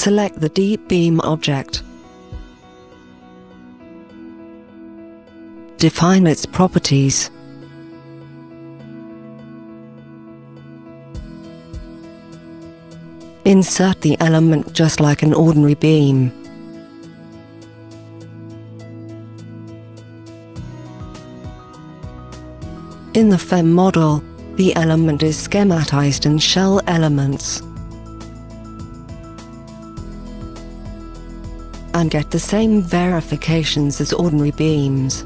Select the deep beam object. Define its properties. Insert the element just like an ordinary beam. In the FEM model, the element is schematized in shell elements. And get the same verifications as ordinary beams.